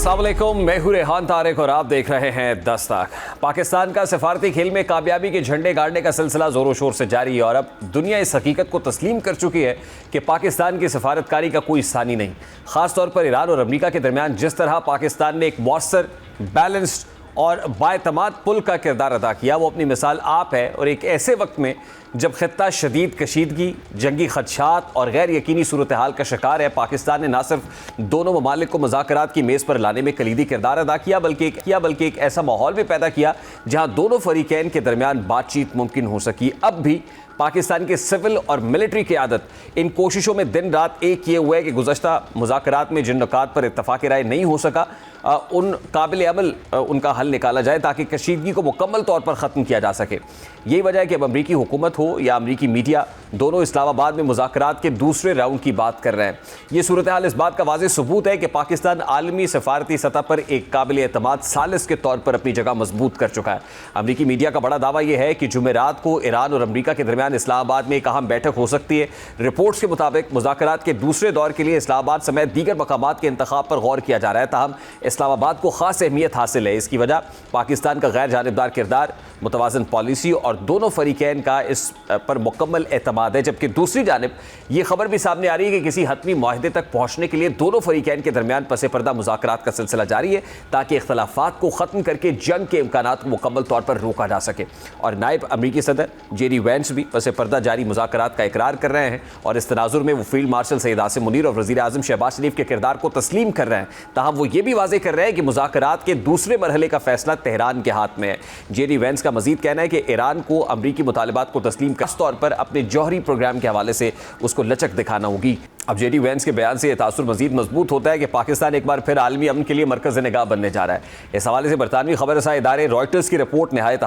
अस्सलाम वालेकुम, मैं हूं रेहान तारिक और आप देख रहे हैं 10 तक। पाकिस्तान का सफारती खेल में कामयाबी के झंडे गाड़ने का सिलसिला जोरों शोर से जारी है और अब दुनिया इस हकीकत को तस्लीम कर चुकी है कि पाकिस्तान की सफारतकारी का कोई सानी नहीं। खासतौर पर ईरान और अमेरिका के दरमियान जिस तरह पाकिस्तान ने एक मौसर, बैलेंस्ड और बाएतमाद पुल का किरदार अदा किया, वो अपनी मिसाल आप है। और एक ऐसे वक्त में जब खित्ता शदीद कशीदगी, जंगी खदशात और गैर यकीनी सूरत हाल का शिकार है, पाकिस्तान ने न सिर्फ दोनों ममालिक को मुज़ाकरात की मेज़ पर लाने में कलीदी किरदार अदा किया बल्कि एक ऐसा माहौल भी पैदा किया जहां दोनों फरीकैन के दरमियान बातचीत मुमकिन हो सकी। अब भी पाकिस्तान के सिविल और मिलिट्री क़यादत इन कोशिशों में दिन रात एक किए हुए है कि गुज़श्ता मुज़ाकरात में जिन नुकात पर इत्तफ़ाक़ राय नहीं हो सका, उन काबिल अमल उनका हल निकाला जाए ताकि कशीदगी को मुकम्मल तौर पर ख़त्म किया जा सके। यही वजह है कि अब अमरीकी हुकूमत हो या अमरीकी मीडिया, दोनों इस्लामाबाद में मुज़ाकरात के दूसरे राउंड की बात कर रहे हैं। ये सूरत हाल इस बात का वाज़ेह सबूत है कि पाकिस्तान आलमी सफारती सतह पर एक काबिल एतमाद सालिस के तौर पर अपनी जगह मजबूत कर चुका है। अमरीकी मीडिया का बड़ा दावा यह है कि जुमेरात को ईरान और अमरीका के दरमियान इस्लामाबाद में एक अहम बैठक हो सकती है। रिपोर्ट्स के मुताबिक मुज़ाकरात के दूसरे दौर के लिए इस्लामाबाद समेत दीगर मकामात के इंतखाब पर गौर किया जा रहा है। ताहम इस्लामाबाद को खास अहमियत हासिल है। इसकी वजह पाकिस्तान का गैर जानिबदार किरदार, मुतवाज़न पॉलिसी और दोनों फरीकैन का इस पर मुकम्मल एतमाद है। जबकि दूसरी जानिब ये खबर भी सामने आ रही है कि किसी हतमी मुआहदे तक पहुँचने के लिए दोनों फरीकैन के दरमियान पसे पर्दा मुज़ाकरात का सिलसिला जारी है ताकि इख्तलाफात को ख़त्म करके जंग के इम्कानात को मुकम्मल तौर पर रोका जा सके। और नायब अमरीकी सदर जेडी वैंस भी पसे पर्दा जारी मुज़ाकरात का इकरार कर रहे हैं और इस तनाजुर में वो फील्ड मार्शल सईद आसिम मुनीर और वज़ीर आज़म शहबाज शरीफ के किरदार को तस्लीम कर रहे हैं। ताहम वो ये भी वाज़ेह कर रहे हैं कि मुज़ाकरात के दूसरे मरहले का फैसला तेहरान के हाथ में है। जेडी वैंस का मजीद कहना है कि ईरान को अमरीकी मुतालिबात को तस्लीम खास तौर पर अपने जौहरी प्रोग्राम के हवाले से उसको लचक दिखाना होगी। अब जेडी वैंस के बयान से यह तासुर मजीद मजबूत होता है कि पाकिस्तान एक बार फिर आलमी अमन के लिए मरकज़ निगाह बनने जा रहा है। इस हवाले से बरतानवी खबर रसाई इदारे रॉयटर्स की रिपोर्ट नहायत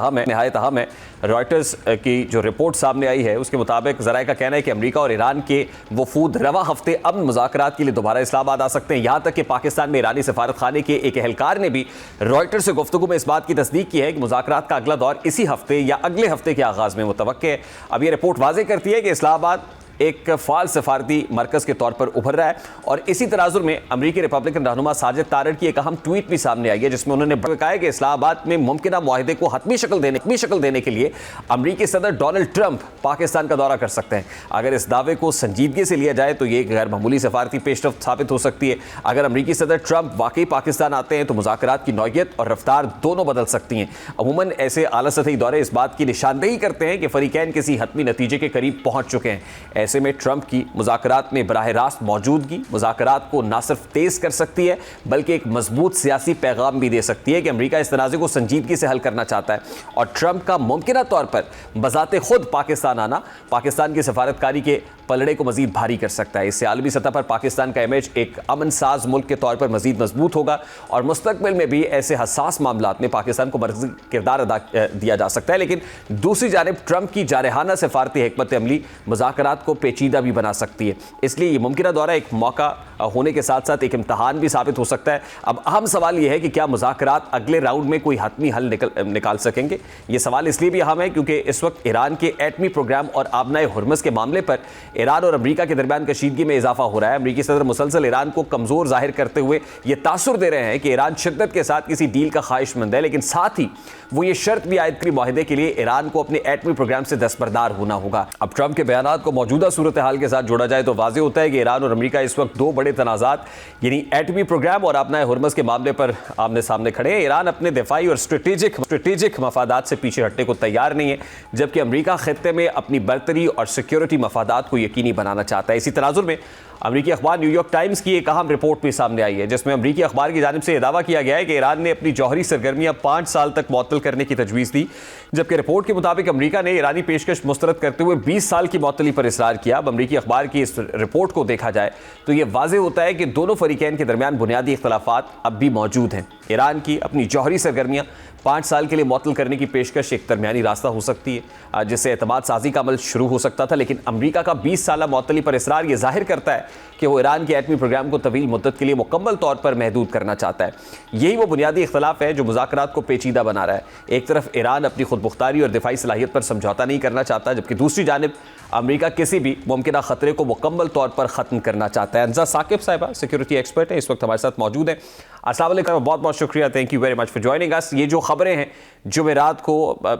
अहम है। रॉयटर्स की जो रिपोर्ट सामने आई है उसके मुताबिक ज़राए का कहना है कि अमरीका और ईरान के वफूद रवा हफ्ते अमन मुज़ाकरात के लिए दोबारा इस्लामाबाद आ सकते हैं। यहाँ तक कि पाकिस्तान में ईरानी सफारत खाने के एक एहलकार ने भी रॉयटर्स से गुफ्तगू में इस बात की तस्दीक की है कि मुज़ाकरात का अगला दौर इसी हफ्ते या अगले हफ्ते के आगाज़ में मुतवक्के है। अब यह रिपोर्ट वाज़ेह करती है कि इस्लामाबाद एक फ़ाल सफारती मरकज़ के तौर पर उभर रहा है। और इसी तनाजुर में अमरीकी रिपब्लिकन रहनुमा साजिद तारड़ की एक अहम ट्वीट भी सामने आई है जिसमें उन्होंने कहा है कि इस्लामाबाद में मुमकिन मुआहदे को हतमी शक्ल देने के लिए अमरीकी सदर डोनाल्ड ट्रंप पाकिस्तान का दौरा कर सकते हैं। अगर इस दावे को संजीदगी से लिया जाए तो ये एक गैर मामूली सफारती पेशरफ्त साबित हो सकती है। अगर अमरीकी सदर ट्रंप वाकई पाकिस्तान आते हैं तो मुज़ाकरात की नौइयत और रफ्तार दोनों बदल सकती हैं। अमूमन ऐसे आला सतही दौरे इस बात की निशानदेही करते हैं कि फरीकैन किसी हतमी नतीजे के करीब पहुंच चुके हैं। ऐसे में ट्रंप की मुज़ाकरात में बराह रास्त मौजूदगी मुज़ाकरात को न सिर्फ तेज़ कर सकती है बल्कि एक मजबूत सियासी पैगाम भी दे सकती है कि अमरीका इस तनाज़े को संजीदगी से हल करना चाहता है। और ट्रंप का मुमकिन तौर पर बज़ाते खुद पाकिस्तान आना पाकिस्तान की सफारतकारी के पलड़े को मजीद भारी कर सकता है। इससे आलमी सतह पर पाकिस्तान का इमेज एक अमन साज मुल्क के तौर पर मजीद मजबूत होगा और मुस्तकबिल में भी ऐसे हसास मामलात में पाकिस्तान को मरकज़ी किरदार अदा दिया जा सकता है। लेकिन दूसरी जानिब ट्रंप की जारहाना सफारती हिकमत अमली मुज़ाकरात को पेचीदा भी बना सकती है। इसलिए ये मुमकिन दौरा एक मौका होने के साथ साथ एक इम्तहान भी साबित हो सकता है। अब अहम सवाल यह है कि क्या मुज़ाकरात अगले राउंड में कोई हतमी हल निकाल सकेंगे। ये सवाल इसलिए भी अहम है क्योंकि इस वक्त ईरान के एटमी प्रोग्राम और आबनाए हुर्मुज़ के मामले पर ईरान और अमरीका के दरमियान कशीदगी में इजाफा हो रहा है। अमरीकी सदर मुसलसल ईरान को कमज़ोर जाहिर करते हुए ये तासुर दे रहे हैं कि ईरान शिद्दत के साथ किसी डील का ख्वाहिशमंद है, लेकिन साथ ही वो ये शर्त भी आयद की मुआहदे के लिए ईरान को अपने एटमी प्रोग्राम से दस्तबरदार होना होगा। अब ट्रंप के बयानात को मौजूदा सूरत हाल के साथ जोड़ा जाए तो वाज़ेह होता है कि ईरान और अमरीका इस वक्त दो बड़े तनाज़ात यानी एटमी प्रोग्राम और अपना हुर्मुज़ के मामले पर आमने सामने खड़े हैं। ईरान अपने दिफाई और स्ट्रेटेजिक मफादात से पीछे हटने को तैयार नहीं है, जबकि अमरीका खित्ते में अपनी बरतरी और सिक्योरिटी मफादात को यकीनी बनाना चाहता है। इसी तनाजुर में अमरीकी अखबार न्यूयॉर्क टाइम्स की एक अहम रिपोर्ट भी सामने आई है जिसमें अमरीकी अखबार की जानिब से यह दावा किया गया है कि ईरान ने अपनी जौहरी सरगर्मियां 5 साल तक मुअत्तल करने की तजवीज़ दी, जबकि रिपोर्ट के मुताबिक अमरीका ने ईरानी पेशकश मुस्तरद करते हुए 20 साल की मुअत्तली पर इसरार किया। अब अमरीकी अखबार की इस रिपोर्ट को देखा जाए तो यह वाज़ेह होता है कि दोनों फरीकैन के दरमियान बुनियादी इख्तलाफात अब भी मौजूद हैं। ईरान की अपनी जौहरी सरगर्मियां 5 साल के लिए मुअत्तल करने की पेशकश एक दरमियानी रास्ता हो सकती है जिससे एतमाद साजी का अमल शुरू हो सकता था, लेकिन अमरीका का 20 साल मुअत्तली पर इसरार यह जाहिर करता है कि वो ईरान के एटमी प्रोग्राम को तवील मुद्दत के लिए मुकम्मल तौर पर महदूद करना चाहता है। यही वो बुनियादी इख्तलाफ है जो मुज़ाकरात को पेचीदा बना रहा है। एक तरफ ईरान अपनी खुद मुख्तारी और दिफाई सलाहियत पर समझौता नहीं करना चाहता, जबकि दूसरी जानिब अमेरिका किसी भी मुमकिन खतरे को मुकम्मल तौर पर ख़त्म करना चाहता है। अंजा साकिब साहिबा सिक्योरिटी एक्सपर्ट है, इस वक्त हमारे साथ मौजूद हैं। अस्सलाम वालेकुम, बहुत बहुत शुक्रिया, thank you very much for joining us. ये जो खबरें हैं जुमेरात को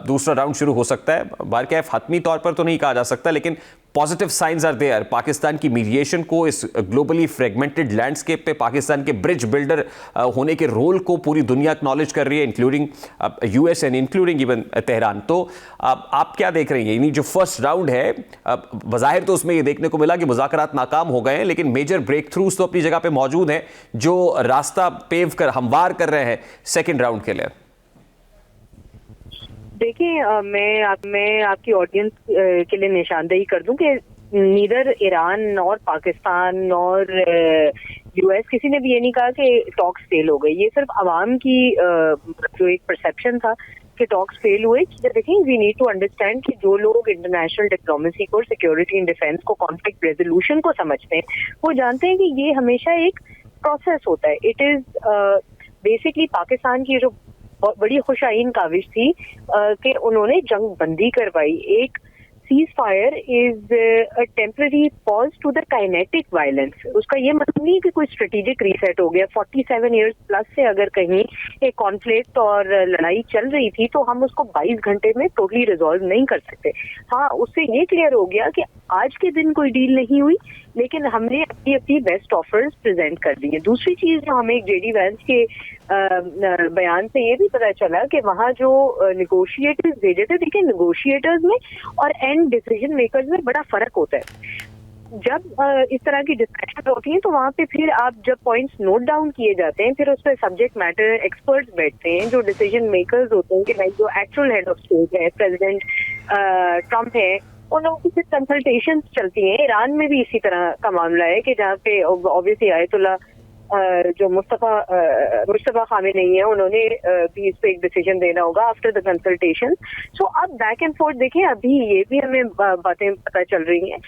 दूसरा राउंड शुरू हो सकता है, बारकैफ हतमी तौर पर तो नहीं कहा जा सकता, लेकिन positive signs are there. Pakistan की मीडिएशन को इस ग्लोबली फ्रेगमेंटेड लैंडस्केप पे पाकिस्तान के ब्रिज बिल्डर होने के रोल को पूरी दुनिया एक्नॉलेज कर रही है, including US and including even Tehran. तो आप क्या देख रही हैं? यानी जो फर्स्ट राउंड है, बज़ाहिर तो उसमें ये देखने को मिला कि मुज़ाकरात नाकाम हो गए हैं, लेकिन मेजर ब्रेक थ्रूज तो अपनी जगह पे मौजूद हैं जो रास्ता पेव कर हमवार कर रहे हैं सेकेंड राउंड के लिए। देखिए, मैं आपकी ऑडियंस के लिए निशानदेही कर दूं कि नीदर ईरान और पाकिस्तान और यूएस किसी ने भी ये नहीं कहा कि टॉक्स फेल हो गई। ये सिर्फ अवाम की जो एक परसेप्शन था कि टॉक्स फेल हुए। देखें, वी नीड टू अंडरस्टैंड कि जो लोग इंटरनेशनल डिप्लोमेसी को, सिक्योरिटी एंड डिफेंस को, कॉन्फ्लिक्ट रेजोल्यूशन को समझते हैं, वो जानते हैं कि ये हमेशा एक प्रोसेस होता है। इट इज बेसिकली पाकिस्तान की जो बड़ी खुशाइन काविश थी कि उन्होंने जंग बंदी करवाई। एक ceasefire is a temporary pause to the kinetic violence. उसका ये मतलब नहीं कि कोई स्ट्रेटेजिक रीसेट हो गया। 47 ईयर्स प्लस से अगर कहीं एक कॉन्फ्लिक्ट और लड़ाई चल रही थी तो हम उसको 22 घंटे में टोटली रिजॉल्व नहीं कर सकते। हाँ, उससे ये क्लियर हो गया कि आज के दिन कोई डील नहीं हुई, लेकिन हमने अपनी बेस्ट ऑफर्स प्रेजेंट कर दी है। दूसरी चीज जो हमें जेडी वैंस के बयान से ये भी पता चला कि वहाँ जो निगोशिएटर्स भेजे थे, देखिए निगोशिएटर्स में और एंड डिसीजन मेकर्स में बड़ा फर्क होता है। जब इस तरह की डिस्कशन होती है तो वहाँ पे फिर आप जब पॉइंट्स नोट डाउन किए जाते हैं, फिर उस पर सब्जेक्ट मैटर एक्सपर्ट्स बैठते हैं जो डिसीजन मेकर्स होते हैं, कि भाई जो एक्चुअल हेड ऑफ स्टेट है, प्रेसिडेंट ट्रम्प है, उन लोगों की फिर कंसल्टेशन चलती हैं। ईरान में भी इसी तरह का मामला है कि जहाँ पे ऑब्वियसली आयतुल्ला जो मुस्तफा खामेनेई है, उन्होंने भी इस पे एक डिसीजन देना होगा आफ्टर द कंसल्टेशन। सो अब बैक एंड फोर्थ देखें, अभी ये भी हमें बातें पता चल रही हैं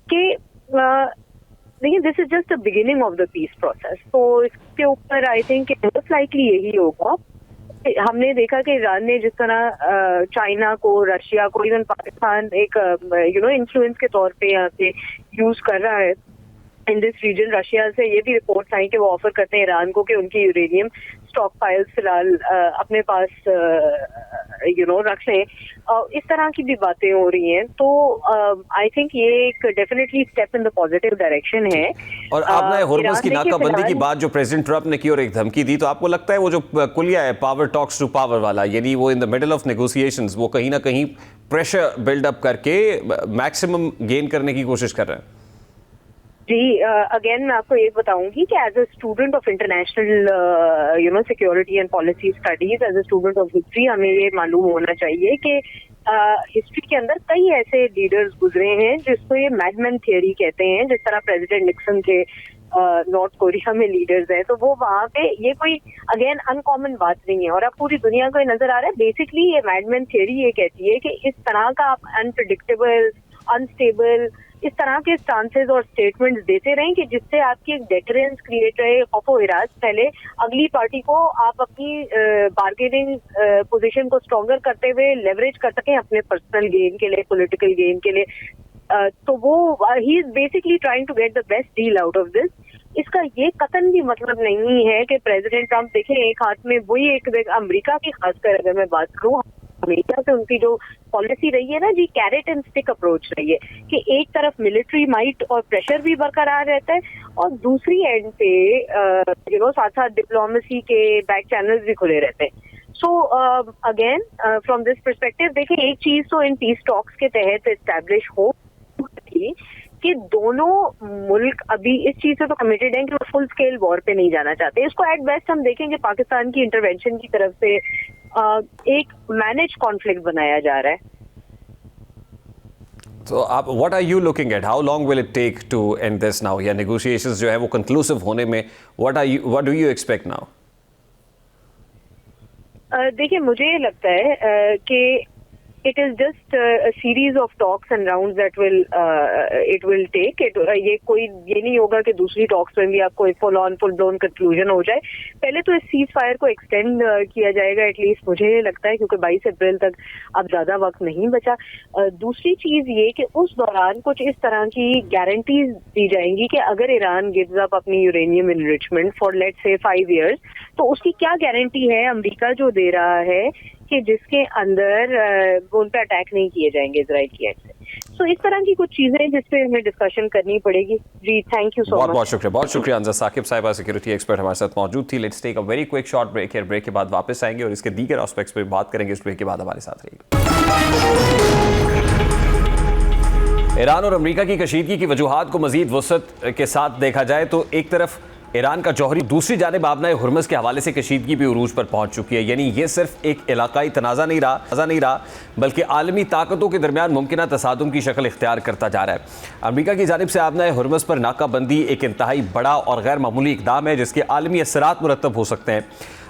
कि देखिए this is just the beginning of the peace process. तो इसके ऊपर आई थिंक मोस्ट लाइकली यही होगा। हमने देखा कि ईरान ने जिस तरह चाइना को, रशिया को, इवन पाकिस्तान एक इन्फ्लुएंस के तौर पे यहाँ पे यूज कर रहा है इन दिस रीजन। रशिया से ये भी रिपोर्ट्स आई कि वो ऑफर करते हैं ईरान को कि उनकी यूरेनियम स्टॉक फाइल्स फिलहाल अपने पास रख लें। इस तरह की भी बातें हो रही हैं। तो आई थिंक ये एक definitely step in the positive direction है। और आपने होर्मुज़ की नाकाबंदी की बात जो प्रेसिडेंट ट्रम्प ने की और एक धमकी दी, तो आपको लगता है वो जो कुलिया है पावर टॉक्स टू पावर वाला, यानी वो in the middle of negotiations, वो कहीं ना कहीं प्रेशर बिल्डअप करके मैक्सिमम गेन करने की कोशिश कर रहे हैं? जी, अगेन मैं आपको ये बताऊंगी कि as a student of international security and policy studies, as a student of history, हमें ये मालूम होना चाहिए कि हिस्ट्री के अंदर कई ऐसे लीडर्स गुजरे हैं जिसको ये मैडमैन थियरी कहते हैं। जिस तरह प्रेसिडेंट निक्सन के नॉर्थ कोरिया में लीडर्स हैं, तो वो वहाँ पे ये कोई अगेन अनकॉमन बात नहीं है और अब पूरी दुनिया को ये नजर आ रहा है। बेसिकली ये मैडमैन थियरी ये कहती है कि इस तरह का आप अनप्रिडिक्टेबल, अनस्टेबल, इस तरह के स्टांसेस और स्टेटमेंट्स देते रहें कि जिससे आपकी एक डेटरेंस क्रिएट रहे, खौफ और हिरास पहले अगली पार्टी को आप अपनी बार्गेनिंग पोजीशन को स्ट्रॉन्गर करते हुए लेवरेज कर सकें अपने पर्सनल गेन के लिए, पॉलिटिकल गेन के लिए। तो वो ही is basically trying to get the best deal out of this. इसका ये कतन भी मतलब नहीं है कि प्रेसिडेंट ट्रम्प देखें एक हाथ में वही एक अमेरिका की, खासकर अगर मैं बात करूँ, अमेरिका से उनकी जो पॉलिसी रही है ना जी, कैरेट एंड स्टिक अप्रोच रही है कि एक तरफ मिलिट्री माइट और प्रेशर भी बरकरार रहता है और दूसरी एंड पे साथ साथ डिप्लोमेसी के बैक चैनल्स भी खुले रहते हैं। So again from this perspective देखें, एक चीज तो इन पीस टॉक्स के तहत एस्टैब्लिश हो कि दोनों मुल्क अभी इस चीज से तो कमिटेड हैं कि वो फुल स्केल वॉर पे नहीं जाना चाहते। इसको एट बेस्ट हम देखेंगे पाकिस्तान की इंटरवेंशन की तरफ से एक मैनेज कॉन्फ्लिक्ट बनाया जा रहा है। तो आप what are you looking at, how long will it take to end this now, या नेगोशिएशंस जो है वो कंक्लूसिव होने में what do you expect now? देखिए, मुझे लगता है कि it is just a series of talks and rounds that it will take. ये नहीं होगा कि दूसरी टॉक्स में भी आपको एक फुल ब्लोन कंक्लूजन हो जाए. पहले तो इस सीज फायर को एक्सटेंड किया जाएगा, एटलीस्ट मुझे लगता है, क्योंकि 22 अप्रैल तक अब ज्यादा वक्त नहीं बचा. दूसरी चीज ये कि उस दौरान कुछ इस तरह की गारंटीज दी जाएंगी कि अगर ईरान गिव्स अप अपनी uranium enrichment for let's say 5 years, तो उसकी क्या गारंटी है अमेरिका जो दे रहा है कि जिसके अंदर वो उन पर अटैक नहीं किए जाएंगे इजराइल की एंड से. तो इस तरह की कुछ चीजें जिस पे हमें डिस्कशन करनी पड़ेगी. जी, थैंक यू सो मच. बहुत शुक्रिया अंजा साकिब साहिबा, सिक्योरिटी एक्सपर्ट हमारे साथ मौजूद थी. Let's take a very quick short break है. ब्रेक के बाद वापस आएंगे और इसके दीगर एस्पेक्ट्स पे बात करेंगे. इस ब्रेक के बाद हमारे साथ रहिएगा. ईरान और अमेरिका की कशीदगी की वजूहात को मजीद वसअत के साथ देखा जाए तो एक तरफ ईरान का जौहरी, दूसरी जानिब आबनाए हुर्मुज़ के हवाले से कशीदगी भी उरूज पर पहुंच चुकी है. यानी ये सिर्फ एक इलाकाई तनाज़ा नहीं रहा बल्कि आलमी ताकतों के दरमियान मुमकिन तसादुम की शक्ल इख्तियार करता जा रहा है. अमेरिका की जानिब से आबनाए हुर्मुज़ पर नाकाबंदी एक इंतहाई बड़ा और गैर मामूली इकदाम है जिसके आलमी असरात मुरतब हो सकते हैं.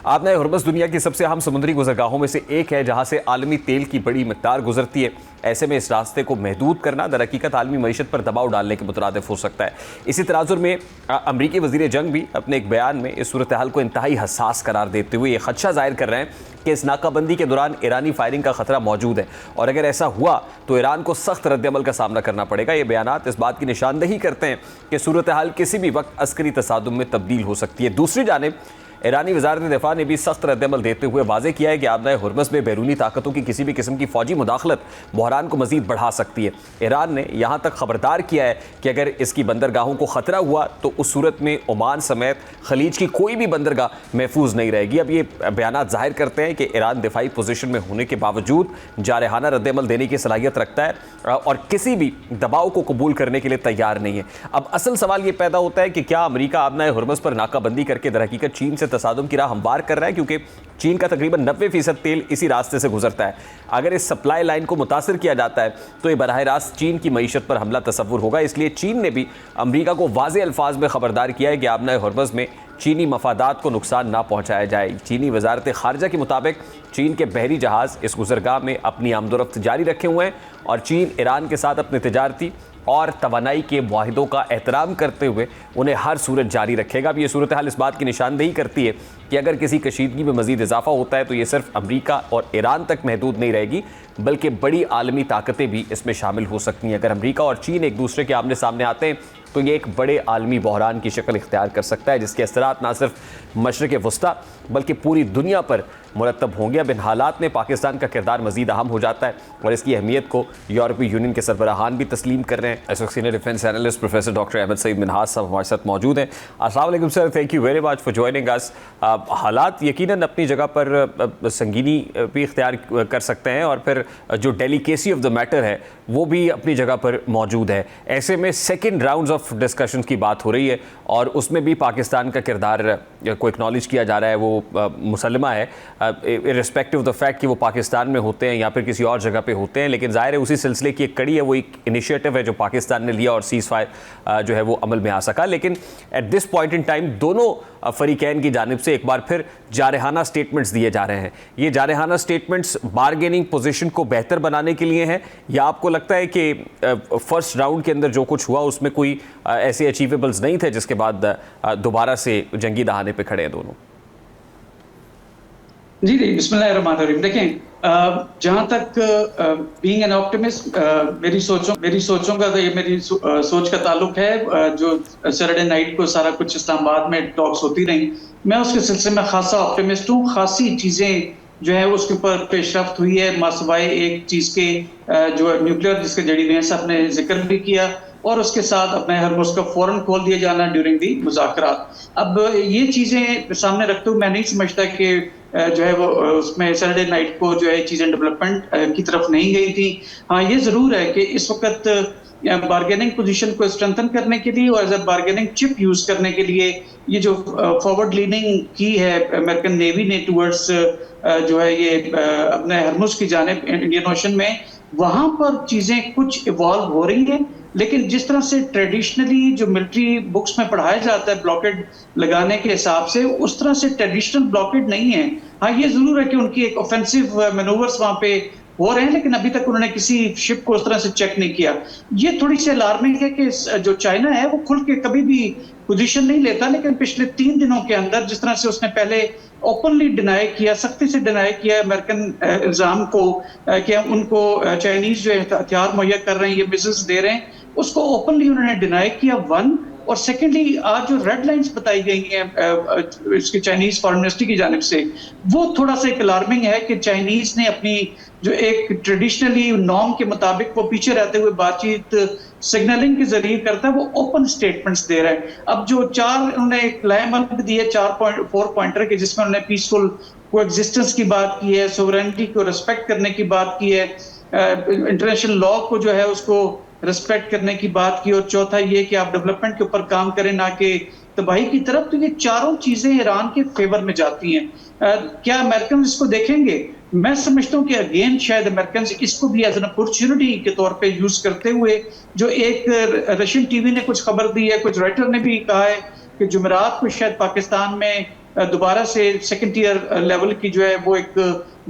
आबनाए हुर्मुज़ दुनिया की सबसे अहम समुद्री गुजरगाहों में से एक है जहाँ से आलमी तेल की बड़ी मिकदार गुजरती है. ऐसे में इस रास्ते को महदूद करना दरहकीकत आलमी मईशत पर दबाव डालने के मुतरादिफ हो सकता है. इसी तनाजुर में अमरीकी वज़ीर जंग भी अपने एक बयान में इस सूरत हाल को इंतहाई हसास करार देते हुए यह खदशा जाहिर कर रहे हैं कि इस नाकाबंदी के दौरान ईरानी फायरिंग का खतरा मौजूद है और अगर ऐसा हुआ तो ईरान को सख्त रद्दअमल का सामना करना पड़ेगा. ये बयानात इस बात की निशानदही करते हैं कि सूरत हाल किसी भी वक्त अस्करी तसादुम में तब्दील हो सकती है. दूसरी जानिब ईरानी वज़ारत दिफ़ा ने भी सख्त रद्दअमल देते हुए वाज़ेह किया है कि आबनाए हुर्मुज़ में बैरूनी ताकतों की किसी भी किस्म की फ़ौजी मुदाखलत बहरान को मज़ीद बढ़ा सकती है. ईरान ने यहाँ तक ख़बरदार किया है कि अगर इसकी बंदरगाहों को ख़तरा हुआ तो उस सूरत में ओमान समेत खलीज की कोई भी बंदरगाह महफूज नहीं रहेगी. अब ये बयानात ज़ाहिर करते हैं कि ईरान दिफाई पोजीशन में होने के बावजूद जारहाना रद्दअमल देने की सलाहियत रखता है और किसी भी दबाव को कबूल करने के लिए तैयार नहीं है. अब असल सवाल ये पैदा होता है कि क्या अमेरिका आबनाए हुर्मुज़ पर नाकाबंदी करके दरहकीकत चीन से तसादुम की राह हमवार कर रहा है, क्योंकि चीन का तकरीबन 90% तेल इसी रास्ते से गुजरता है. अगर इस सप्लाई लाइन को मुतासर किया जाता है तो ये बराह रास्त चीन की मईशत पर हमला तस्वुर होगा. इसलिए चीन ने भी अमेरिका को वाज़ेह अल्फाज में खबरदार किया है कि आबनाए हुर्मुज़ में चीनी मफादात को नुकसान ना पहुँचाया जाए. चीनी वजारत खारजा के मुताबिक चीन के बहरी जहाज़ इस गुजरगाह में अपनी आमदोरफ्त जारी रखे हुए हैं और चीन ईरान के साथ अपने तिजारती और तवानाई के मुआहिदों का एहतराम करते हुए उन्हें हर सूरत जारी रखेगा. अब ये सूरत हाल इस बात की निशानदेही करती है कि अगर किसी कशीदगी में मज़ीद इजाफा होता है तो ये सिर्फ अमेरिका और ईरान तक महदूद नहीं रहेगी बल्कि बड़ी आलमी ताकतें भी इसमें शामिल हो सकती हैं. अगर अमेरिका और चीन एक दूसरे के आमने सामने आते हैं तो ये एक बड़े आलमी बहरान की शक्ल इख्तियार कर सकता है जिसके असरात ना सिर्फ मशरक़ वस्ता बल्कि पूरी दुनिया पर मुरतब होंगे. अब इन हालात में पाकिस्तान का किरदार मज़ीद अहम हो जाता है और इसकी अहमियत को यूरोपीय यूनियन के सरबराहान भी तस्लीम कर रहे हैं. इस वक्त senior defence analyst professor doctor Ahmed Saeed Minhaj साहब हमारे साथ मौजूद हैं. अस्सलाम वालेकुम sir, thank you very much for joining us. हालात यकीनन अपनी जगह पर संगीनी भी इख्तियार कर सकते हैं और फिर जो डेलिकेसी ऑफ द मैटर है वो भी अपनी जगह पर मौजूद है. ऐसे में सेकेंड राउंड्स ऑफ डिस्कशन की बात हो रही है और उसमें भी पाकिस्तान का किरदार को एक्नॉलेज किया जा रहा है. वो मुसलमा है इर्रेस्पेक्टिव ऑफ द फैक्ट कि वो पाकिस्तान में होते हैं या फिर किसी और जगह पे होते हैं, लेकिन ज़ाहिर है उसी सिलसिले की एक कड़ी है, वो एक इनिशिएटिव है जो पाकिस्तान ने लिया और सीज़ फायर जो है वो अमल में आ सका. लेकिन at this point in time दोनों फरीकैन की जानिब से एक बार फिर जारहाना स्टेटमेंट्स दिए जा रहे हैं. ये जारहाना स्टेटमेंट्स बारगेनिंग पोजीशन को बेहतर बनाने के लिए हैं या आपको लगता है कि फर्स्ट राउंड के अंदर जो कुछ हुआ उसमें कोई ऐसे अचीवेबल्स नहीं थे जिसके बाद दोबारा से जंगी दहाने पे खड़े हैं दोनों? जी बिस्मिल्लाहिर्रहमानिर्रहीम. देखें, जहाँ तक बीइंग एन ऑप्टिमिस्ट मेरी सोचों का तो ये मेरी सोच का ताल्लुक है. जो सैटरडे नाइट को सारा कुछ इस्लामाबाद में टॉक्स होती रही, मैं उसके सिलसिले में खासा ऑप्टिमिस्ट हूँ. खासी चीज़ें जो है उसके ऊपर पेशरफ्त हुई है मासवाए एक चीज़ के जो न्यूक्लियर जिसके जड़ी हुए साहब ने जिक्र भी किया और उसके साथ अपने हरमुज़ का फ़ौरन खोल दिया जाना ड्यूरिंग दी मुज़ाकरात. अब ये चीज़ें सामने रखते हुए मैं नहीं समझता कि जो है वो उसमें सैटरडे नाइट को जो है चीज़ें डेवलपमेंट की तरफ नहीं गई थी. हाँ, ये ज़रूर है कि इस वक्त बार्गेनिंग पोजीशन को स्ट्रेंथन करने के लिए और as a bargaining chip use करने के लिए ये जो फॉरवर्ड लीनिंग की है अमेरिकन नेवी ने टूवर्ड्स जो है ये अपने हरमुज़ की जानिब इंडियन ओशन में, वहाँ पर चीज़ें कुछ इवॉल्व हो रही हैं. लेकिन जिस तरह से ट्रेडिशनली जो मिलिट्री बुक्स में पढ़ाया जाता है ब्लॉकेड लगाने के हिसाब से, उस तरह से ट्रेडिशनल ब्लॉकेड नहीं है. हाँ, ये ज़रूर है कि उनकी एक ऑफेंसिव मैनूवर्स वहाँ पे हो रहे हैं, लेकिन अभी तक उन्होंने किसी शिप को उस तरह से चेक नहीं किया। ये थोड़ी सी अलार्मिंग है कि जो चाइना है वो खुल के कभी भी पोजीशन नहीं लेता, लेकिन पिछले 3 दिनों के अंदर जिस तरह से उसने पहले ओपनली डिनाई किया, सख्ती से डिनाई किया अमेरिकन इल्जाम को कि उनको चाइनीज जो हथियार मुहैया कर रहे हैं, ये मिसाइल्स दे रहे हैं, उसको ओपनली उन्होंने डिनाई किया, वन। और सेकेंडली आज जो रेड लाइंस बताई गई हैं इसकी चाइनीज फॉरेन मिनिस्ट्री की जानिब से, वो थोड़ा सा एक अलार्मिंग है कि चाइनीज ने अपनी जो एक ट्रेडिशनली नॉर्म के मुताबिक वो पीछे रहते हुए बातचीत सिग्नलिंग के जरिए करता है, वो ओपन स्टेटमेंट्स दे रहा है। अब जो 4 उन्होंने लाएमल्ट दिए 4 पॉइंटर के, जिसमें उन्होंने पीसफुल कोएग्जिस्टेंस की बात की है, सोवरेनिटी को रिस्पेक्ट करने की बात की है, इंटरनेशनल लॉ को जो है उसको रिस्पेक्ट करने की बात की, और चौथा ये कि आप डेवलपमेंट के ऊपर काम करें ना कि तबाही की तरफ। तो ये चारों चीजें ईरान के फेवर में जाती हैं। क्या अमेरिकन इसको देखेंगे? मैं समझता हूँ कि अगेन शायद अमेरिकन इसको भी एज एन अपॉर्चुनिटी के तौर पे यूज करते हुए, जो एक रशियन टीवी ने कुछ खबर दी है, कुछ राइटर ने भी कहा है कि जुमेरात को शायद पाकिस्तान में दोबारा से सेकंड टियर लेवल की जो है वो एक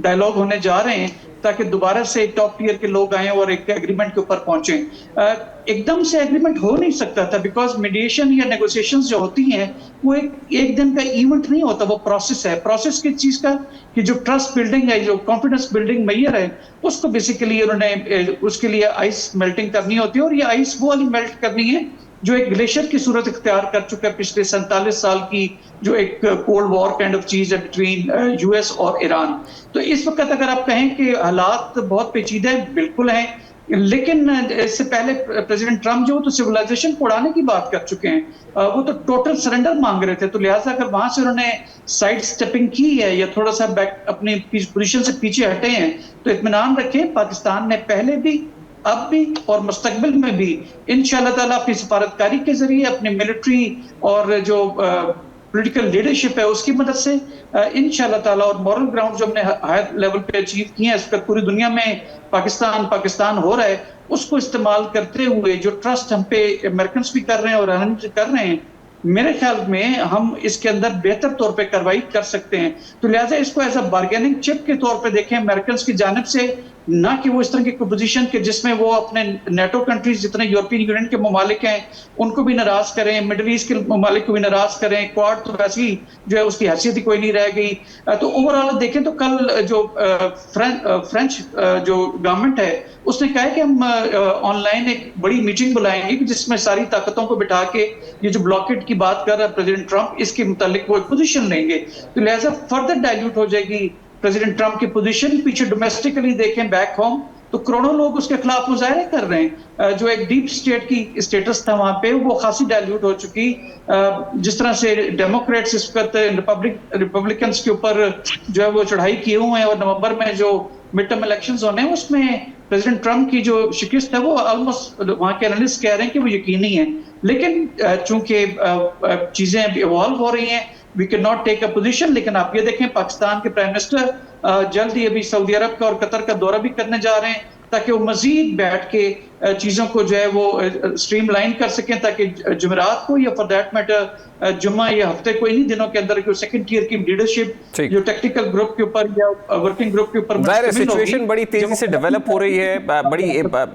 डायलॉग होने जा रहे हैं, ताकि दोबारा से टॉप टियर के लोग आए और एक एग्रीमेंट के ऊपर पहुंचे। एकदम से एग्रीमेंट हो नहीं सकता था, बिकॉज मीडिएशन या नेगोशिएशंस जो होती हैं वो एक दिन का इवेंट नहीं होता, वो प्रोसेस है। प्रोसेस किस चीज का? कि जो ट्रस्ट बिल्डिंग है, जो कॉन्फिडेंस बिल्डिंग मैयर है, उसको बेसिकली उन्होंने उसके लिए आइस मेल्टिंग करनी होती है, और ये आइस वो वाली मेल्ट करनी है जो एक ग्लेशियर की सूरत इख्तियार कर चुका है पिछले 47 साल की, जो एक कोल्ड वॉर काइंड ऑफ चीज है बिटवीन यूएस और ईरान। तो इस वक्त अगर आप कहें कि हालात बहुत पेचीदे हैं, बिल्कुल हैं, लेकिन इससे पहले प्रेसिडेंट ट्रम्प जो तो सिविलाइजेशन को उड़ाने की बात कर चुके हैं, वो तो टोटल सरेंडर मांग रहे थे। तो लिहाजा अगर वहां से उन्होंने साइड स्टेपिंग की है या थोड़ा सा बैक अपनी पोजीशन से पीछे हटे हैं, तो इत्मीनान रखें, पाकिस्तान ने पहले भी, अब भी और मुस्तकबिल में भी इंशाअल्लाह ताला अपनी सफारतकारी के जरिए, अपनी मिलिट्री और जो पॉलिटिकल लीडरशिप है उसकी मदद से इंशाअल्लाह ताला, और मॉरल ग्राउंड जो हमने हायर लेवल पे अचीव किए हैं, इस पर पूरी दुनिया में पाकिस्तान हो रहा है, उसको इस्तेमाल करते हुए जो ट्रस्ट हम पे अमेरिकन भी कर रहे हैं और हम कर रहे हैं, मेरे ख्याल में हम इसके अंदर बेहतर तौर पे कार्रवाई कर सकते हैं। तो लिहाजा इसको एज अ बार्गेनिंग चिप के तौर पे देखें अमेरिकन की जानिब से, ना कि वो इस तरह की पोजीशन के जिसमें वो अपने नेटो कंट्रीज जितने यूरोपियन यूनियन के ममालिक हैं उनको भी नाराज करें, मिडल ईस्ट के ममालिक को भी नाराज करें। क्वाड तो वैसे ही जो है उसकी हैसियत ही कोई नहीं रह गई। तो ओवरऑल देखें तो कल जो फ्रेंच जो गवर्नमेंट है उसने कहा है कि हम ऑनलाइन एक बड़ी मीटिंग बुलाएंगे जिसमें सारी ताकतों को बिठा के ये जो ब्लॉकेट की बात कर रहा है प्रेसिडेंट ट्रंप, इसके मुतालिक वो एक पोजीशन लेंगे। तो लिहाजा फर्दर डाइल्यूट हो जाएगी प्रेसिडेंट ट्रंप की पोजीशन। पीछे डोमेस्टिकली देखें बैक होम तो करोड़ों लोग उसके खिलाफ मुजाहरे कर रहे हैं। जो एक डीप स्टेट की स्टेटस था वहां पे वो खासी डाइल्यूट हो चुकी। जिस तरह से डेमोक्रेट्स इस वक्त रिपब्लिकन्स के ऊपर जो है वो चढ़ाई किए हुए हैं, और नवंबर में जो मिड टर्म इलेक्शंस होने हैं उसमें प्रेसिडेंट ट्रंप की जो शिकस्त है वो ऑलमोस्ट वहां के एनालिस्ट कह रहे हैं कि वो यकीनी है। लेकिन चूंकि चीजें इवॉल्व हो रही हैं, we can not take a position. लेकिन आप ये देखें पाकिस्तान के प्राइम मिनिस्टर जल्द ही अभी सऊदी अरब का और कतर का दौरा भी करने जा रहे हैं ताकि वो मजीद बैठ के चीजों को जो है वो स्ट्रीमलाइन कर सकें, ताकि जुमेरात को या फॉर दैट मैटर जुम्मा या हफ्ते को इन्हीं दिनों के अंदर सेकंड टियर की लीडरशिप जो टेक्निकल ग्रुप के ऊपर या वर्किंग ग्रुप के ऊपर सिचुएशन बड़ी तेजी से डेवलप हो रही है, बड़ी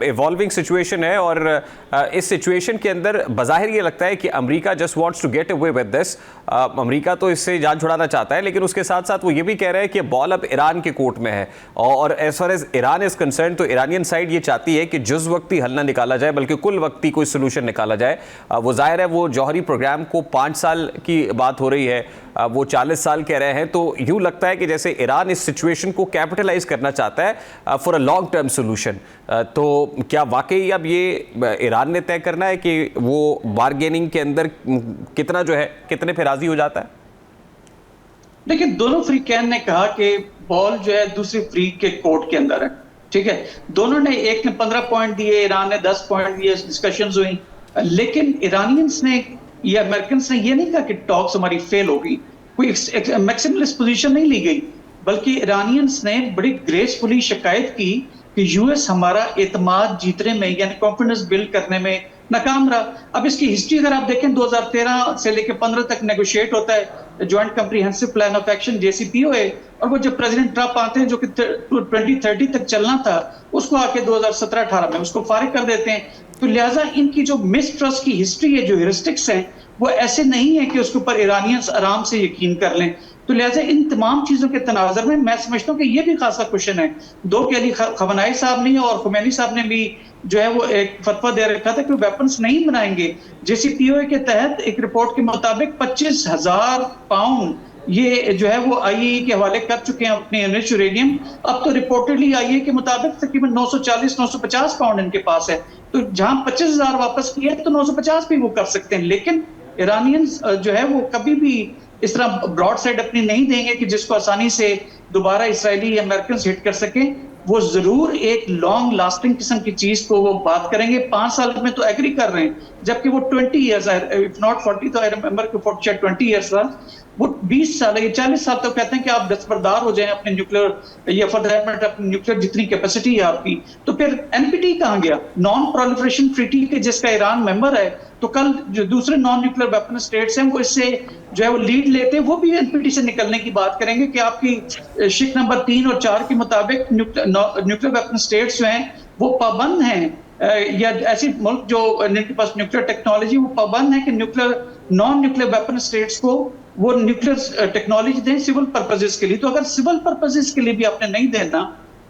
इवॉल्विंग सिचुएशन है, और इस सिचुएशन के अंदर बज़ाहिर ये लगता है कि America just wants to get away with this. America तो इससे जान छुड़ाना चाहता है, लेकिन उसके साथ साथ वो ये भी कह रहे हैं कि बॉल अब ईरान के कोर्ट में है, और as far as Iran is concern तो ईरानियन साइड ये चाहती है कि जुज़ वक्ती हल ना निकाला जाए बल्कि कुल वक्ती कोई सोल्यूशन निकाला जाए। वो जाहिर है वो जौहरी प्रोग्राम को 5 साल की बात हो रही है, वो 40 साल कह रहे हैं। तो यूं लगता है कि जैसे ईरान इस सिचुएशन को कैपिटलाइज करना चाहता है for a long term solution. तो क्या वाकई अब ये ईरान ने तय करना है कि वो बार्गेनिंग के अंदर कितना जो है कितने पे राजी हो जाता है? देखिए, दोनों फ्रीकैन ने कहा कि बॉल जो है दूसरी फ्री के कोर्ट के अंदर है, ठीक है। दोनों ने, एक ने 15 पॉइंट दिए, ईरान ने 10 पॉइंट दिए, डिस्कशंस हुई। लेकिन ईरानियंस ने या अमेरिकन ने ये नहीं कहा कि टॉक्स हमारी फेल होगी, कोई मैक्सिमलिस्ट पोजीशन नहीं ली गई, बल्कि ईरानियंस ने बड़ी ग्रेसफुली शिकायत की कि यूएस हमारा एतमाद जीतने में यानी कॉन्फिडेंस बिल्ड करने में नाकाम रहा। अब इसकी हिस्ट्री अगर आप देखें 2013 से लेकर 15 तक नेगोशिएट होता है joint comprehensive plan of action JCPOA, और वो जब प्रेसिडेंट ट्रंप आते हैं जो कि 2030 तक चलना था उसको आके 2017-18 में उसको फारिग कर देते हैं। तो लिहाजा इनकी जो मिसट्रस्ट की हिस्ट्री है, जो ह्यूरिस्टिक्स हैं, वो ऐसे नहीं है कि उसके ऊपर ईरानियंस आराम से यकीन कर लें। तो लिहाजा इन तमाम चीजों के तनाजर में मैं समझता हूँ कि ये भी खासा क्वेश्चन है। दो कि अली खमनाई साहब ने और खुमैनी साहब ने भी जो है वो एक फतवा दे रखा था कि वेपन्स नहीं बनाएंगे। JCPOA के तहत एक रिपोर्ट के मुताबिक 25,000 पाउंड ये जो है वो IAEA के हवाले कर चुके हैं अपने एनरिच्ड यूरेनियम। अब तो रिपोर्टेडली IAEA के मुताबिक तकरीबन 940-950 पाउंड इनके पास है। तो जहां 25,000 वापस किए तो 950 भी वो कर सकते हैं। लेकिन ईरानियंस जो है वो कभी भी इस तरह ब्रॉड साइड अपनी नहीं देंगे कि जिसको आसानी से दोबारा इसराइली या अमेरिकन हिट कर सके। वो जरूर एक लॉन्ग लास्टिंग किस्म की चीज को वो बात करेंगे। 5 साल में तो एग्री कर रहे हैं, जबकि वो 20 ईयर्स इफ नॉट 40, तो आई रिमेंबर कि 20 ईयर्स था, वो 20 साल या 40 साल तक कहते हैं कि आप दस्तबरदार हो जाएं अपने न्यूक्लियर या फॉर दैट मैटर अपनी न्यूक्लियर जितनी कैपेसिटी है आपकी। तो फिर NPT कहां गया, नॉन प्रोलिफरेशन ट्रीटी के जिसका ईरान मेंबर है। तो कल जो दूसरे नॉन न्यूक्लियर वेपन स्टेट्स हैं वो इससे जो है वो लीड लेते हैं, वो भी NPT से निकलने की बात करेंगे कि आपकी शिक नंबर 3 और 4 के मुताबिक न्यूक्लियर वेपन स्टेट्स जो हैं वो पाबंद हैं, या ऐसी मुल्क जो जिनके पास न्यूक्लियर टेक्नोलॉजी वो पाबंद है कि नॉन न्यूक्लियर वेपन स्टेट्स को वो न्यूक्लियर टेक्नोलॉजी दें सिविल पर्पसेस के लिए। तो अगर सिविल पर्पसेस के लिए भी आपने नहीं देना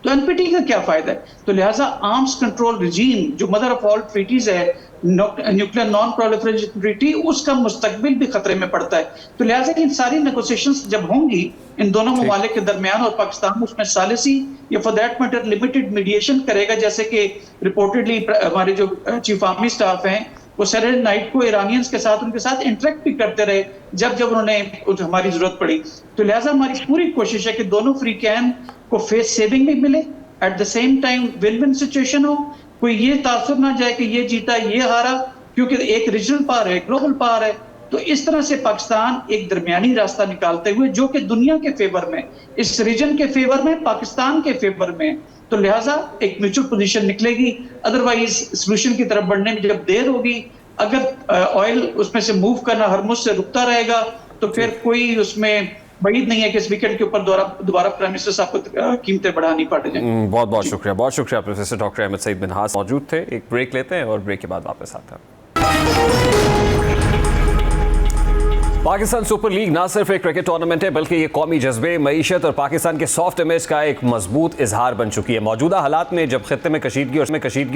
तो NPT का क्या फायदा है। तो लिहाजा आर्म्स कंट्रोल रिजीम जो मदर ऑफ ऑल ट्रीटीज है, न्यूक्लियर नॉन प्रोलिफरेशन ट्रीटी, उसका मुस्तकबिल भी खतरे में पड़ता है। तो लिहाजा इन सारी नेगोशिएशंस जब होंगी इन दोनों ममालिक के दरमियान और पाकिस्तान उसमें सालिसी या for that matter limited mediation करेगा, जैसे कि रिपोर्टेडली हमारे जो चीफ आर्मी स्टाफ हैं वो सैटरडे नाइट को ईरानियंस के साथ उनके साथ इंटरेक्ट भी करते रहे जब उन्होंने हमारी जरूरत पड़ी। तो लिहाजा हमारी पूरी कोशिश है कि दोनों फ्रीकैन को फेस सेविंग भी मिले, at the same time win win situation हो। कोई ये तासुर ना जाए कि ये जीता ये हारा, क्योंकि एक रीजनल पावर है, ग्लोबल पावर है। तो इस तरह से पाकिस्तान एक दरमियानी रास्ता निकालते हुए जो कि दुनिया के फेवर में, इस रीजन के फेवर में, पाकिस्तान के फेवर में, तो लिहाजा एक म्यूचुअल पोजीशन निकलेगी। अदरवाइज सोल्यूशन की तरफ बढ़ने में जब देर होगी, अगर ऑयल उसमें से मूव करना हरमुज से रुकता रहेगा तो फिर कोई उसमें बईद नहीं है कि इस वीकेंड के ऊपर दोबारा प्राइम मिनिस्टर साहब को कीमतें बढ़ानी पड़ जाए। बहुत शुक्रिया प्रोफेसर डॉक्टर अहमद सईद मिन्हास मौजूद थे। एक ब्रेक लेते हैं और ब्रेक के बाद वापस आते हैं। पाकिस्तान सुपर लीग ना सिर्फ एक क्रिकेट टूर्नामेंट है बल्कि ये कौमी जज्बे, मईशत और पाकिस्तान के सॉफ्ट इमेज का एक मजबूत इजहार बन चुकी है। मौजूदा हालात में जब खित्ते में कशीदगी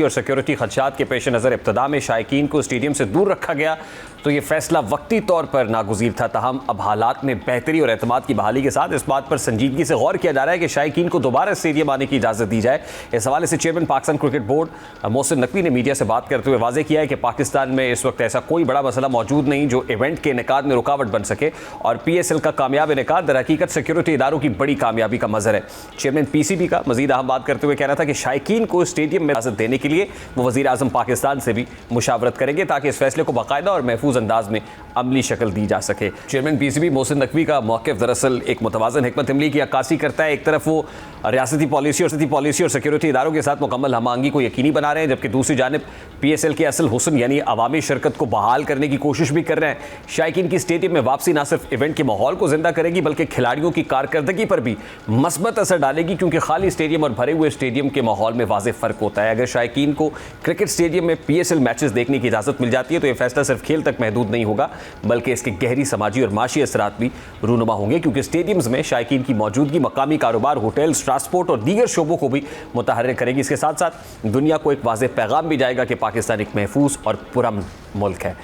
और सिक्योरिटी खदशात के पेश नज़र इब्तदा में शायकीन को स्टेडियम से दूर रखा गया तो ये फैसला वक्ती तौर पर नागुज़ीर था। ताहम अब हालात में बेहतरी और एतमाद की बहाली के साथ इस बात पर संजीदगी से गौर किया जा रहा है कि शायकीन को दोबारा स्टेडियम आने की इजाज़त दी जाए। इस हवाले से chairman Pakistan cricket board Mohsin Naqvi ने मीडिया से बात करते हुए वाज़ेह किया है कि पाकिस्तान में इस वक्त ऐसा कोई बड़ा मसला मौजूद नहीं जो इवेंट के इनेकाद में रुकावट बन सके और PSL का कामयाब इनेकाद दर हकीकत सिक्योरिटी इदारों की बड़ी कामयाबी का मज़हर है। चेयरमैन PCB का मजीद अहम बात करते हुए कहना था कि शायकीन को स्टेडियम में इजाज़त देने के लिए वो वज़ीर आज़म पाकिस्तान से भी मुशावरत करेंगे ताकि इस फैसले को बाकायदा और महफूज अंदाज में अमली शक्ल दी जा सके। चेयरमैन PCB मोहसिन नकवी का मौक़िफ़ दरअसल एक मुतवाज़न हिकमत अमली की अक्कासी करता है। एक तरफ वो रियासती पॉलिसी और सिक्योरिटी इदारों के साथ मुकम्मल हमआहंगी को यकीनी बना रहे हैं, जबकि दूसरी जानिब PSL के असल हुस्न यानी अवामी शिरकत को बहाल करने की कोशिश भी कर रहे हैं। शायकीन की स्टेडियम में वापसी न सिर्फ इवेंट के माहौल को जिंदा करेगी बल्कि खिलाड़ियों की कारकर्दगी पर भी मस्बत असर डालेगी, क्योंकि खाली स्टेडियम और भरे हुए स्टेडियम के माहौल में वाज़ेह फ़र्क होता है। अगर शायकीन को क्रिकेट स्टेडियम में PSL मैचेस देखने की इजाज़त मिल जाती है तो यह फैसला सिर्फ खेल तक महदूद नहीं होगा बल्कि इसके गहरी समाजी और माशी असरात भी रूनुमा होंगे, क्योंकि स्टेडियम्स में शायकीन की मौजूदगी मकामी कारोबार, होटल्स, ट्रांसपोर्ट और दीगर शोबों को भी मुतहर्रिक करेगी। इसके साथ साथ दुनिया को एक वाज़ेह पैगाम भी जाएगा कि पाकिस्तान एक महफूज और पुरअमन मुल्क है।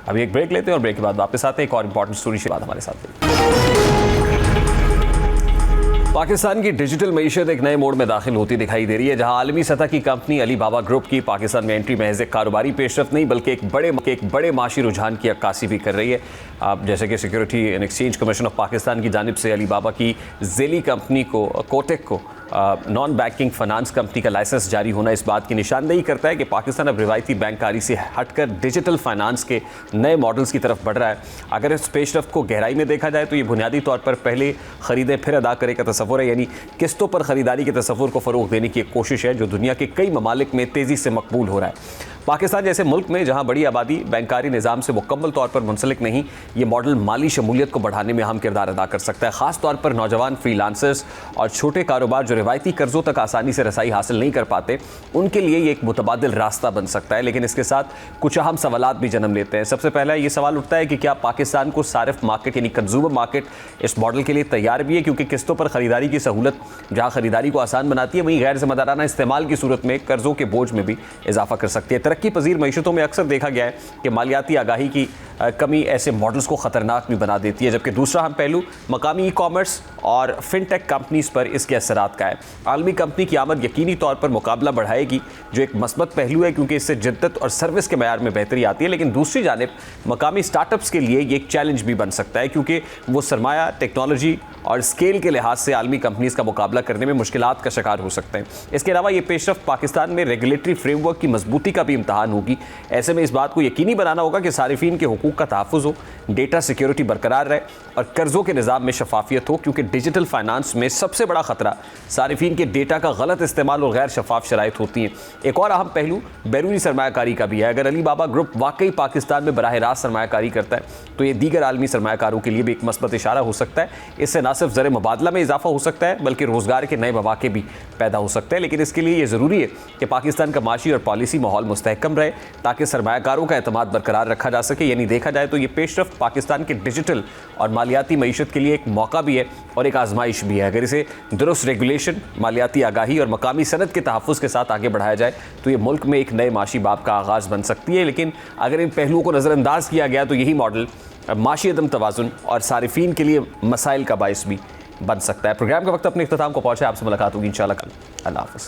अभी एक ब्रेक लेते हैं और ब्रेक के बाद वापस आते हैं। एक और इंपॉर्टेंट स्टोरी के बाद हमारे साथ पाकिस्तान की डिजिटल मईशत एक नए मोड़ में दाखिल होती दिखाई दे रही है, जहां आलमी सतह की कंपनी अली बाबा ग्रुप की पाकिस्तान में एंट्री महज एक कारोबारी पेशरफ नहीं बल्कि एक बड़े माशी रुझान की अक्कासी भी कर रही है। आप जैसे कि security and exchange commission of Pakistan की जानिब से अली बाबा की जेली कंपनी को कोटेक को नॉन बैंकिंग फाइनेंस कंपनी का लाइसेंस जारी होना इस बात की निशानदेही करता है कि पाकिस्तान अब रिवायती बैंककारी से हटकर डिजिटल फाइनेंस के नए मॉडल्स की तरफ बढ़ रहा है। अगर इस पेशरफ्त को गहराई में देखा जाए तो ये बुनियादी तौर पर पहले खरीदें फिर अदा करे का तस्वुर है, यानी किस्तों पर ख़रीदारी के तस्वुर को फ़रोग़ देने की एक कोशिश है जो दुनिया के कई ममालिक में तेज़ी से मकबूल हो रहा है। पाकिस्तान जैसे मुल्क में जहां बड़ी आबादी बैंकारी निज़ाम से मुकम्मल तौर पर मुंसलिक नहीं, ये मॉडल माली शमूलियत को बढ़ाने में अहम किरदार अदा कर सकता है। ख़ास तौर पर नौजवान फ्रीलांसर्स और छोटे कारोबार जो रिवायती कर्ज़ों तक आसानी से रसाई हासिल नहीं कर पाते, उनके लिए ये एक मुतबादिल रास्ता बन सकता है। लेकिन इसके साथ कुछ अहम सवालात भी जन्म लेते हैं। सबसे पहला ये सवाल उठता है कि क्या पाकिस्तान को सारिफ मार्केट यानी कंज्यूमर मार्केट इस मॉडल के लिए तैयार भी है, क्योंकि किस्तों पर ख़रीदारी की सहूलत जहाँ ख़रीदारी को आसान बनाती है, वहीं गैर ज़िम्मेदाराना इस्तेमाल की सूरत में कर्ज़ों के बोझ में भी इजाफा कर सकती है। तरक्की पजीर मईशतों में अक्सर देखा गया है कि मालियाती आगाही की कमी ऐसे मॉडल्स को ख़तरनाक भी बना देती है। जबकि दूसरा अहम पहलू मकामी ई कॉमर्स और फिनटेक कंपनीज़ पर इसके असरात का है। आलमी कंपनी की आमद यकीनी तौर पर मुकाबला बढ़ाएगी, जो एक मस्बत पहलू है क्योंकि इससे जिद्दत और सर्विस के मयार में बेहतरी आती है। लेकिन दूसरी जानिब मकामी स्टार्टअप्स के लिए ये एक चैलेंज भी बन सकता है, क्योंकि वो सरमाया, टेक्नोलॉजी और स्केल के लिहाज से आलमी कंपनीज़ का मुकाबला करने में मुश्किलात का शिकार हो सकते हैं। इसके अलावा ये पेशरफ्त पाकिस्तान में रेगुलेटरी फ्रेमवर्क की मजबूती का भी इम्तहान होगी। ऐसे में इस बात को यकीनी बनाना होगा कि सारिफीन के हुकूक का तहफ़्फ़ुज़ हो, डेटा सिक्योरिटी बरकरार रहे और कर्ज़ों के निज़ाम में शफाफियत हो, क्योंकि डिजिटल फाइनेंस में सबसे बड़ा ख़तरा सारिफीन के डेटा का गलत इस्तेमाल और गैर शफाफ शराइत होती हैं। एक और अहम पहलू बैरूनी सरमायाकारी का भी है। अगर अली बाबा ग्रुप वाकई पाकिस्तान में बराह रास्त सरमायाकारी करता है तो ये दीगर आलमी सरमायाकारों के लिए भी एक मस्बत इशारा हो सकता है। इससे न सिर्फ ज़र मुबादला में इजाफा हो सकता है बल्कि रोज़गार के नए मौके भी पैदा हो सकते हैं। लेकिन इसके लिए ये ज़रूरी है कि पाकिस्तान का माशी और पॉलिसी माहौल मुस्तहकम रहे ताकि सरमायाकारों का एतमाद बरकरार रखा जा सके। यानी देखा जाए तो ये पेशरफ्त पाकिस्तान के डिजिटल और मालियाती मईशत के लिए एक मौका भी है और एक आजमाइश भी है। अगर इसे दुरुस्त रेगुलेशन, मालियाती आगाही और मकामी सनत के तहफ़्फ़ुज़ के साथ आगे बढ़ाया जाए तो ये मुल्क में एक नए माशी बाब का आगाज़ बन सकती है। लेकिन अगर इन पहलुओं को नज़रअंदाज किया गया तो यही मॉडल माशी अदम तवाज़ुन और सारिफीन के लिए मसाइल का बाइस भी बन सकता है। प्रोग्राम का वक्त अपने इख्तिताम को पहुँचा। आपसे मुलाकात होगी इंशाअल्लाह कल। अल्लाह हाफ़िज़।